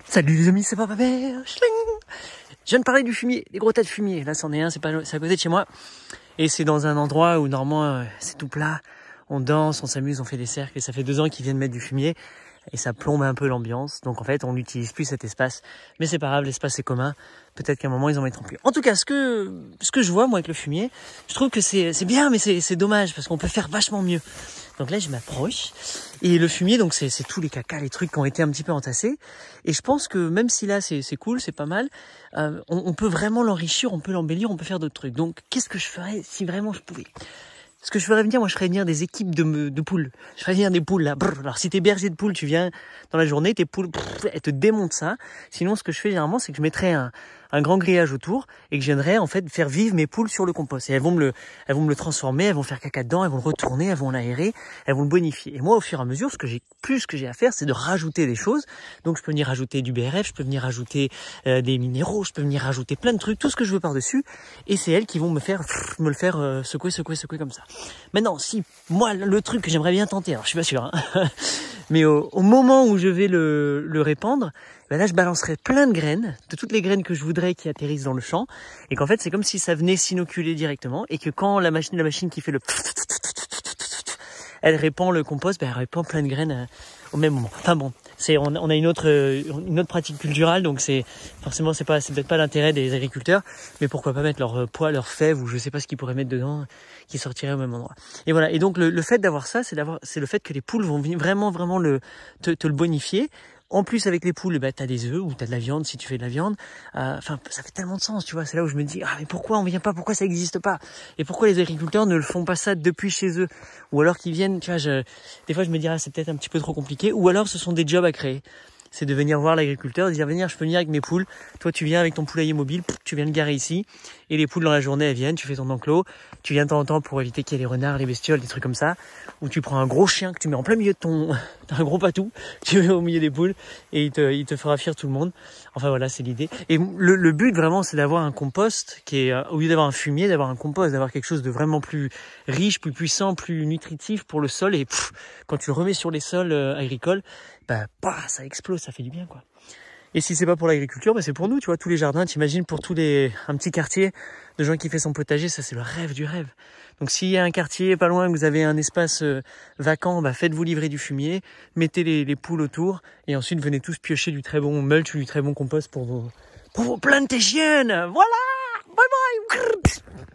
Salut les amis, c'est Papa Bear. Je viens de parler du fumier, des gros tas de fumier. Là, c'en est un, c'est à côté de chez moi. Et c'est dans un endroit où normalement c'est tout plat. On danse, on s'amuse, on fait des cercles. Et ça fait 2 ans qu'ils viennent mettre du fumier. Et ça plombe un peu l'ambiance. Donc en fait, on n'utilise plus cet espace. Mais c'est pas grave, l'espace est commun. Peut-être qu'à un moment, ils en mettront plus. En tout cas, ce que je vois, moi, avec le fumier, je trouve que c'est bien, mais c'est dommage. Parce qu'on peut faire vachement mieux. Donc là, je m'approche. Et le fumier, donc c'est tous les cacas, les trucs qui ont été un petit peu entassés. Et je pense que même si là, c'est cool, c'est pas mal, on peut vraiment l'enrichir, on peut l'embellir, on peut faire d'autres trucs. Donc, qu'est-ce que je ferais si vraiment je pouvais? Ce que je ferais venir, moi, je ferais venir des équipes de poules. Je ferais venir des poules, là. Brrr. Alors, si t'es berger de poules, tu viens dans la journée, tes poules, elles te démontent ça. Sinon, ce que je fais généralement, c'est que je mettrais un grand grillage autour et que je viendrais, en fait, faire vivre mes poules sur le compost. Et elles vont me le transformer, elles vont faire caca dedans, elles vont le retourner, elles vont l'aérer, elles vont le bonifier. Et moi, au fur et à mesure, ce que j'ai à faire, c'est de rajouter des choses. Donc, je peux venir rajouter du BRF, je peux venir rajouter des minéraux, je peux venir rajouter plein de trucs, tout ce que je veux par-dessus. Et c'est elles qui vont me le faire secouer comme ça. Maintenant, si moi, le truc que j'aimerais bien tenter, alors je suis pas sûr, hein, mais au moment où je vais le répandre, ben là, je balancerai plein de graines, de toutes les graines que je voudrais qui atterrissent dans le champ, et qu'en fait, c'est comme si ça venait s'inoculer directement, et que quand la machine qui fait le elle répand le compost, ben elle répand plein de graines au même moment. Enfin bon, on a une autre pratique culturelle, donc c'est peut-être pas l'intérêt des agriculteurs, mais pourquoi pas mettre leur pois, leur fèves, ou je sais pas ce qu'ils pourraient mettre dedans, qui sortirait au même endroit. Et voilà. Et donc le fait d'avoir ça, c'est le fait que les poules vont vraiment te le bonifier. En plus, avec les poules, bah, t'as des œufs ou t'as de la viande si tu fais de la viande. Enfin, ça fait tellement de sens, tu vois. C'est là où je me dis, ah, mais pourquoi on vient pas? Pourquoi ça existe pas? Et pourquoi les agriculteurs ne le font pas ça depuis chez eux? Ou alors qu'ils viennent, tu vois, des fois je me dis, ah, c'est peut-être un petit peu trop compliqué. Ou alors ce sont des jobs à créer. C'est de venir voir l'agriculteur, de dire, je peux venir avec mes poules. Toi, tu viens avec ton poulailler mobile, tu viens le garer ici. Et les poules dans la journée, elles viennent, tu fais ton enclos. Tu viens de temps en temps pour éviter qu'il y ait les renards, les bestioles, des trucs comme ça. Ou tu prends un gros chien que tu mets en plein milieu de un gros patou, tu mets au milieu des poules et il te fera fuir tout le monde. Enfin voilà, c'est l'idée. Et le but vraiment, c'est d'avoir un compost qui est, au lieu d'avoir un fumier, d'avoir un compost, d'avoir quelque chose de vraiment plus riche, plus puissant, plus nutritif pour le sol. Et quand tu le remets sur les sols agricoles, bah, ça explose, ça fait du bien, quoi. Et si c'est pas pour l'agriculture, bah c'est pour nous, tu vois, tous les jardins, t'imagines pour un petit quartier de gens qui fait son potager, ça c'est le rêve du rêve. Donc s'il y a un quartier pas loin, que vous avez un espace vacant, bah faites-vous livrer du fumier, mettez les poules autour, et ensuite venez tous piocher du très bon mulch ou du très bon compost pour vos plantations. Voilà! Bye bye!